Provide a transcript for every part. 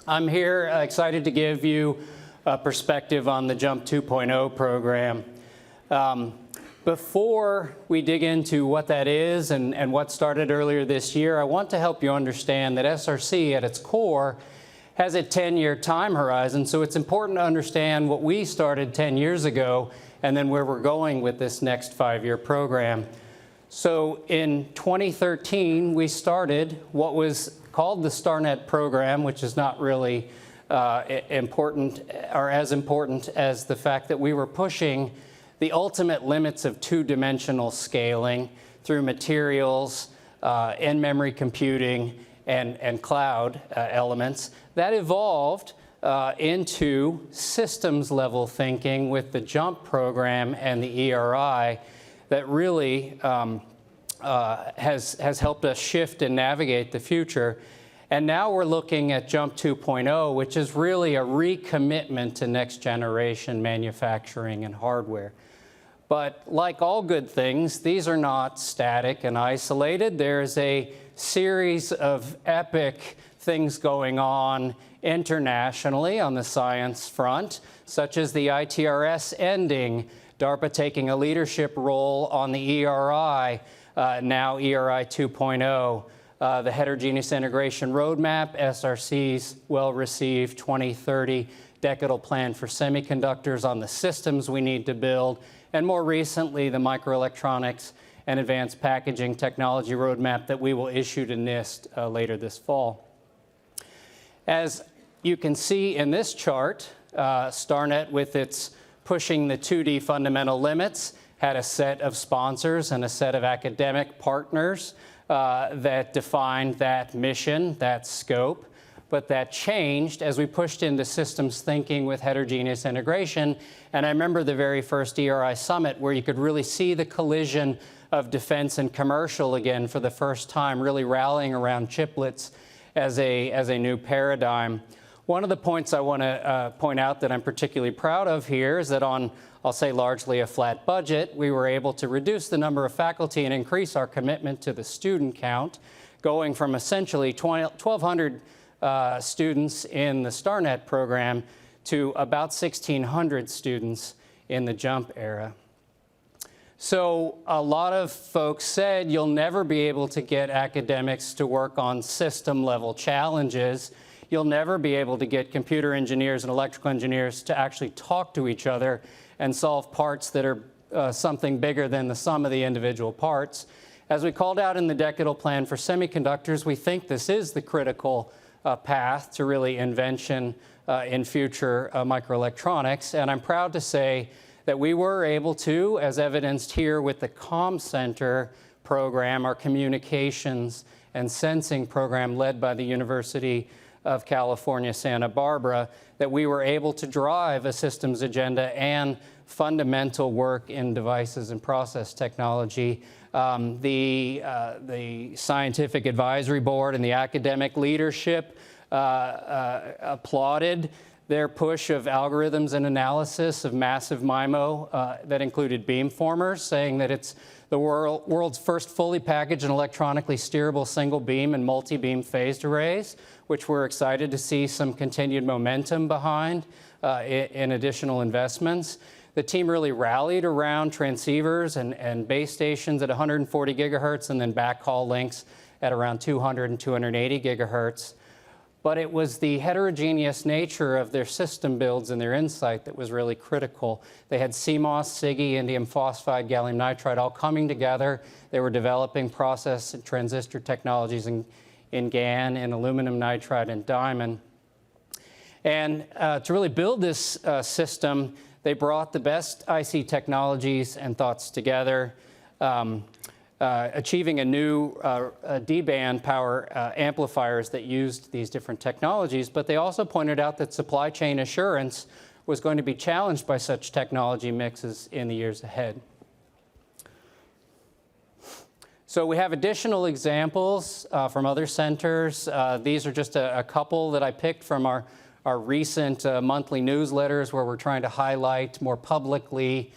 I'm here excited to give you a perspective on the JUMP 2.0 program. Before we dig into what that is and what started earlier this year, I want to help you understand that SRC at its core has a 10-year time horizon, so it's important to understand what we started 10 years ago and then where we're going with this next 5-year program. So in 2013, we started what was called the StarNet program, which is not really important or as important as the fact that we were pushing the ultimate limits of two-dimensional scaling through materials, in-memory computing, and cloud elements. That evolved into systems-level thinking with the JUMP program and the ERI that really has helped us shift and navigate the future. And now we're looking at JUMP 2.0, which is really a recommitment to next-generation manufacturing and hardware. But like all good things, these are not static and isolated. There's a series of epic things going on internationally on the science front, such as the ITRS ending, DARPA taking a leadership role on the ERI, now ERI 2.0, the Heterogeneous Integration Roadmap, SRC's well-received 2030 decadal plan for semiconductors on the systems we need to build, and more recently, the microelectronics and advanced packaging technology roadmap that we will issue to NIST later this fall. As you can see in this chart, StarNet, with its pushing the 2D fundamental limits, had a set of sponsors and a set of academic partners that defined that mission, that scope. But that changed as we pushed into systems thinking with heterogeneous integration. And I remember the very first ERI summit where you could really see the collision of defense and commercial again for the first time, really rallying around chiplets as a new paradigm. One of the points I want to point out that I'm particularly proud of here is that on, I'll say, largely a flat budget, we were able to reduce the number of faculty and increase our commitment to the student count, going from essentially 1,200 students in the StarNet program to about 1,600 students in the JUMP era. So a lot of folks said you'll never be able to get academics to work on system-level challenges. You'll never be able to get computer engineers and electrical engineers to actually talk to each other and solve parts that are something bigger than the sum of the individual parts. As we called out in the decadal plan for semiconductors, we think this is the critical path to really invention in future microelectronics. And I'm proud to say that we were able to, as evidenced here with the Comm Center program, our communications and sensing program led by the University of California, Santa Barbara, that we were able to drive a systems agenda and fundamental work in devices and process technology. The Scientific Advisory Board and the academic leadership applauded their push of algorithms and analysis of massive MIMO that included beamformers, saying that it's the world's first fully packaged and electronically steerable single beam and multi-beam phased arrays, which we're excited to see some continued momentum behind in additional investments. The team really rallied around transceivers and base stations at 140 gigahertz and then backhaul links at around 200 and 280 gigahertz. But it was the heterogeneous nature of their system builds and their insight that was really critical. They had CMOS, SiGe, indium phosphide, gallium nitride all coming together. They were developing process and transistor technologies in GaN, in aluminum nitride, and diamond. And to really build this system, they brought the best IC technologies and thoughts together, achieving a new D-band power amplifiers that used these different technologies. But they also pointed out that supply chain assurance was going to be challenged by such technology mixes in the years ahead. So we have additional examples from other centers. These are just a couple that I picked from our recent monthly newsletters where we're trying to highlight more publicly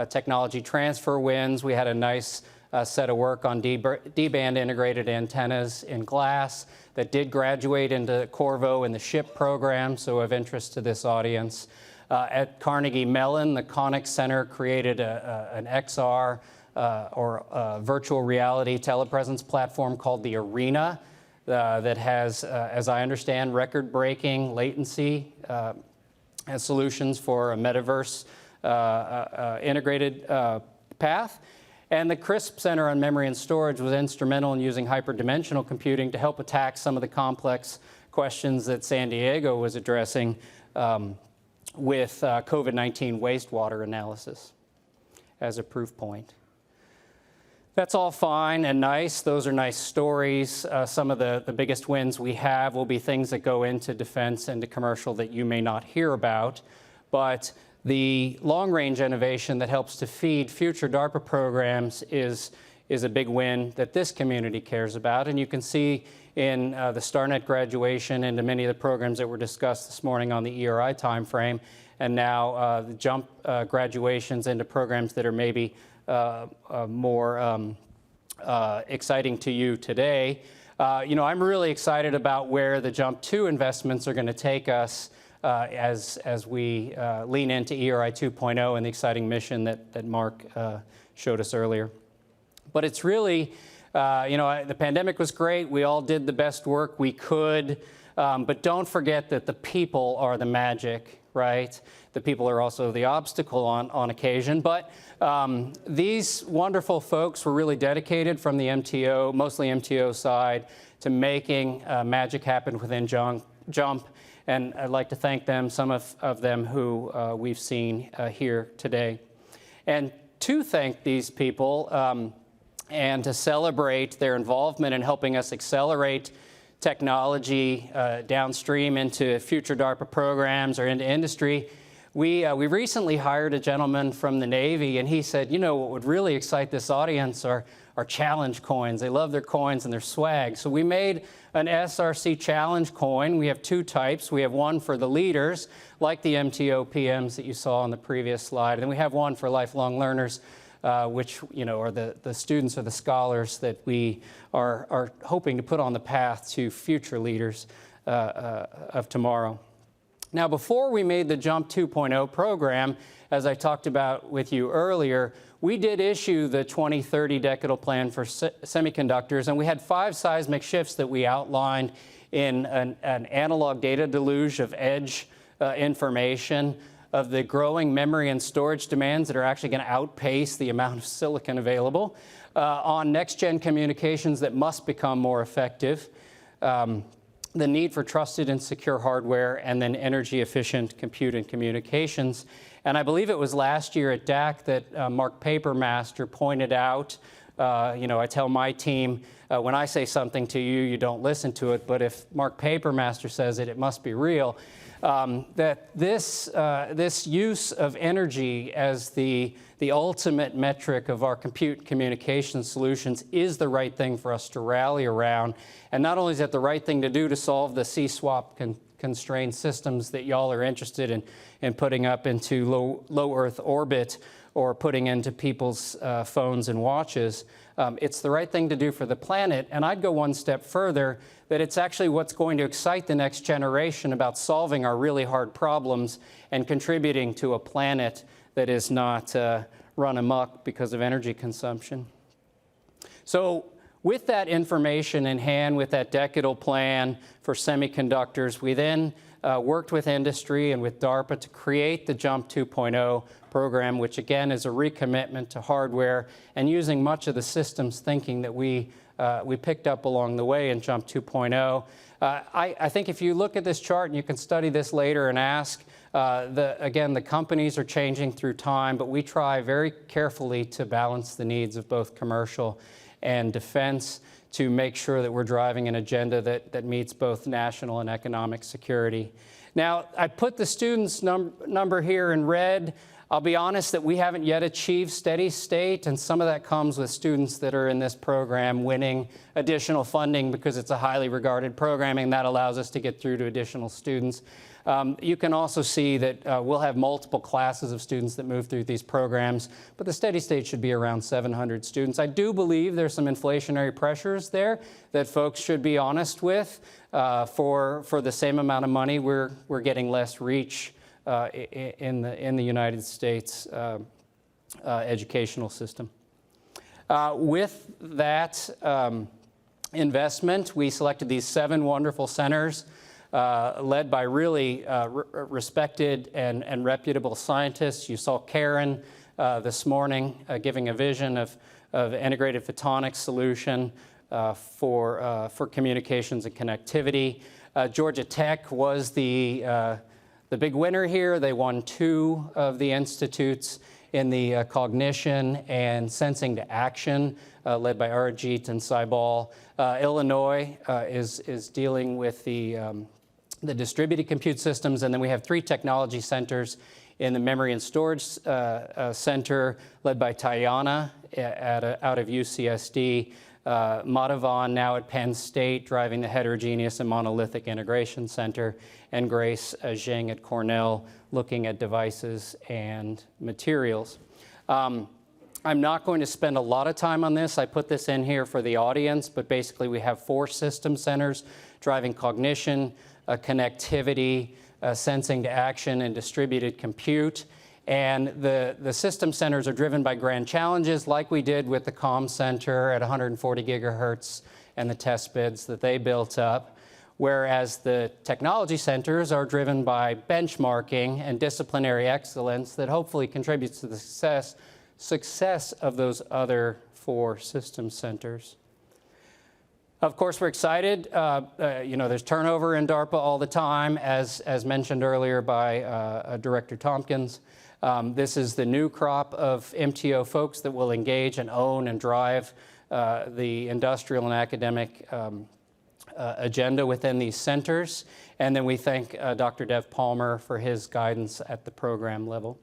technology transfer wins. We had a nice set of work on D-band integrated antennas in glass that did graduate into Corvo and the SHIP program, so of interest to this audience. At Carnegie Mellon, the Conics Center created an XR or virtual reality telepresence platform called the Arena that has, as I understand, record-breaking latency and solutions for a metaverse integrated path. And the CRISP Center on Memory and Storage was instrumental in using hyperdimensional computing to help attack some of the complex questions that San Diego was addressing with COVID-19 wastewater analysis as a proof point. That's all fine and nice. Those are nice stories. Some of the biggest wins we have will be things that go into defense and to commercial that you may not hear about. But the long-range innovation that helps to feed future DARPA programs is a big win that this community cares about. And you can see in the StarNet graduation into many of the programs that were discussed this morning on the ERI timeframe, and now the JUMP graduations into programs that are maybe more exciting to you today. I'm really excited about where the JUMP 2 investments are going to take us as we lean into ERI 2.0 and the exciting mission that Mark showed us earlier. But it's really, the pandemic was great. We all did the best work we could. But don't forget that the people are the magic, right? The people are also the obstacle on occasion. But these wonderful folks were really dedicated from the MTO, mostly MTO side, to making magic happen within JUMP. And I'd like to thank them, some of them who we've seen here today. And to thank these people and to celebrate their involvement in helping us accelerate technology downstream into future DARPA programs or into industry, we recently hired a gentleman from the Navy, and he said, what would really excite this audience are challenge coins. They love their coins and their swag. So we made an SRC challenge coin. We have two types. We have one for the leaders, like the MTO PMs that you saw on the previous slide, and then we have one for lifelong learners, which are the students or the scholars that we are hoping to put on the path to future leaders of tomorrow. Now, before we made the JUMP 2.0 program, as I talked about with you earlier, we did issue the 2030 Decadal Plan for Semiconductors, and we had 5 seismic shifts that we outlined in an analog data deluge of edge information, of the growing memory and storage demands that are actually going to outpace the amount of silicon available, on next-gen communications that must become more effective, the need for trusted and secure hardware, and then energy-efficient compute and communications. And I believe it was last year at DAC that Mark Papermaster pointed out, I tell my team, when I say something to you, you don't listen to it, but if Mark Papermaster says it, it must be real. That this use of energy as the ultimate metric of our compute communication solutions is the right thing for us to rally around. And not only is that the right thing to do to solve the C-swap constrained systems that y'all are interested in putting up into low Earth orbit or putting into people's phones and watches, it's the right thing to do for the planet. And I'd go one step further, that it's actually what's going to excite the next generation about solving our really hard problems and contributing to a planet that is not run amok because of energy consumption. So with that information in hand, with that decadal plan for semiconductors, we then worked with industry and with DARPA to create the JUMP 2.0 program, which again is a recommitment to hardware and using much of the systems thinking that we picked up along the way in JUMP 2.0. I think if you look at this chart, and you can study this later and ask, again, the companies are changing through time, but we try very carefully to balance the needs of both commercial and defense to make sure that we're driving an agenda that meets both national and economic security. Now, I put the students' number here in red. I'll be honest that we haven't yet achieved steady state, and some of that comes with students that are in this program winning additional funding because it's a highly regarded program, and that allows us to get through to additional students. You can also see that we'll have multiple classes of students that move through these programs, but the steady state should be around 700 students. I do believe there's some inflationary pressures there that folks should be honest with. For the same amount of money, we're getting less reach in the United States educational system. With that investment, we selected these 7 wonderful centers led by really respected and reputable scientists. You saw Karen this morning giving a vision of integrated photonics solution for communications and connectivity. Georgia Tech was the big winner here. They won 2 of the institutes in the cognition and sensing to action, led by Arijit and Saibal. Illinois is dealing with the distributed compute systems, and then we have 3 technology centers in the memory and storage center, led by Tayana out of UCSD. Madhavan now at Penn State, driving the Heterogeneous and Monolithic Integration Center, and Grace Zheng at Cornell, looking at devices and materials. I'm not going to spend a lot of time on this. I put this in here for the audience, but basically we have 4 system centers driving cognition, connectivity, sensing to action, and distributed compute. And the system centers are driven by grand challenges, like we did with the comm center at 140 gigahertz and the test beds that they built up, whereas the technology centers are driven by benchmarking and disciplinary excellence that hopefully contributes to the success of those other 4 system centers. Of course, we're excited. There's turnover in DARPA all the time, as mentioned earlier by Director Tompkins. This is the new crop of MTO folks that will engage and own and drive the industrial and academic agenda within these centers. And then we thank Dr. Dev Palmer for his guidance at the program level.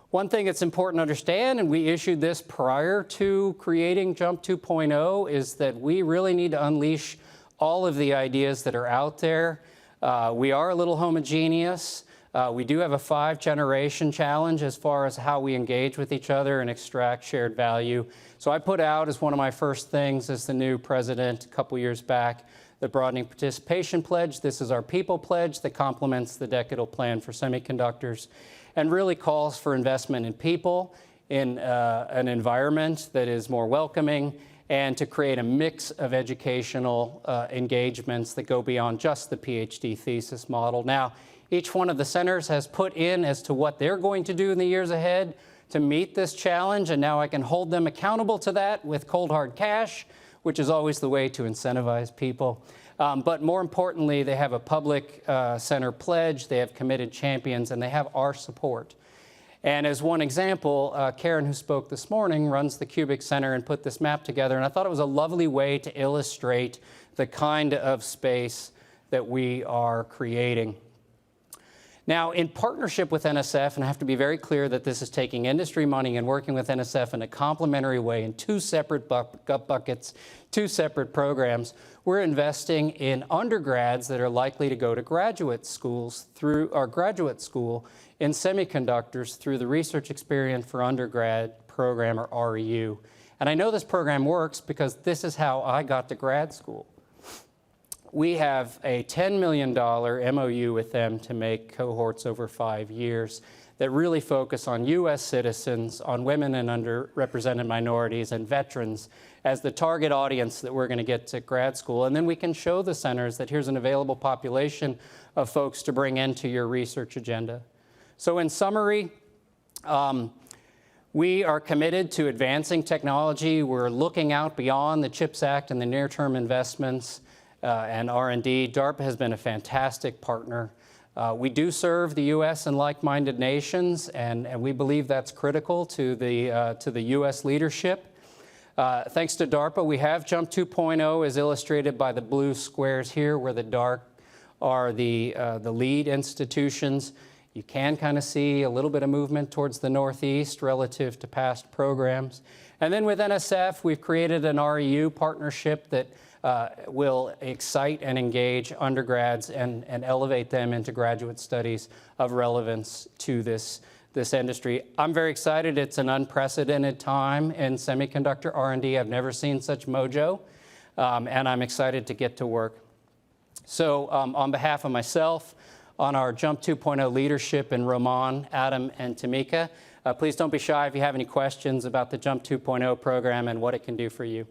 One thing that's important to understand, and we issued this prior to creating JUMP 2.0, is that we really need to unleash all of the ideas that are out there. We are a little homogeneous. We do have a 5-generation challenge as far as how we engage with each other and extract shared value. So I put out as one of my first things as the new president a couple years back, the Broadening Participation Pledge. This is our people pledge that complements the decadal plan for semiconductors and really calls for investment in people, in an environment that is more welcoming, and to create a mix of educational engagements that go beyond just the PhD thesis model. Now, each one of the centers has put in as to what they're going to do in the years ahead to meet this challenge, and now I can hold them accountable to that with cold hard cash, which is always the way to incentivize people. But more importantly, they have a public center pledge, they have committed champions, and they have our support. And as one example, Karen, who spoke this morning, runs the Cubic Center and put this map together, and I thought it was a lovely way to illustrate the kind of space that we are creating. Now, in partnership with NSF, and I have to be very clear that this is taking industry money and working with NSF in a complementary way in 2 separate buckets, 2 separate programs, we're investing in undergrads that are likely to go to graduate schools through our graduate school in semiconductors through the Research Experience for Undergrad program, or REU. And I know this program works because this is how I got to grad school. We have a $10 million MOU with them to make cohorts over 5 years that really focus on U.S. citizens, on women and underrepresented minorities, and veterans as the target audience that we're going to get to grad school. And then we can show the centers that here's an available population of folks to bring into your research agenda. So in summary, we are committed to advancing technology. We're looking out beyond the CHIPS Act and the near-term investments and R&D. DARPA has been a fantastic partner. We do serve the U.S. and like-minded nations, and we believe that's critical to the U.S. leadership. Thanks to DARPA, we have JUMP 2.0, as illustrated by the blue squares here, where the dark are the lead institutions. You can kind of see a little bit of movement towards the northeast relative to past programs. And then with NSF, we've created an REU partnership that will excite and engage undergrads and elevate them into graduate studies of relevance to this industry. I'm very excited. It's an unprecedented time in semiconductor R&D. I've never seen such mojo, and I'm excited to get to work. So on behalf of myself, on our Jump 2.0 leadership, and Roman, Adam, and Tamika, please don't be shy if you have any questions about the Jump 2.0 program and what it can do for you.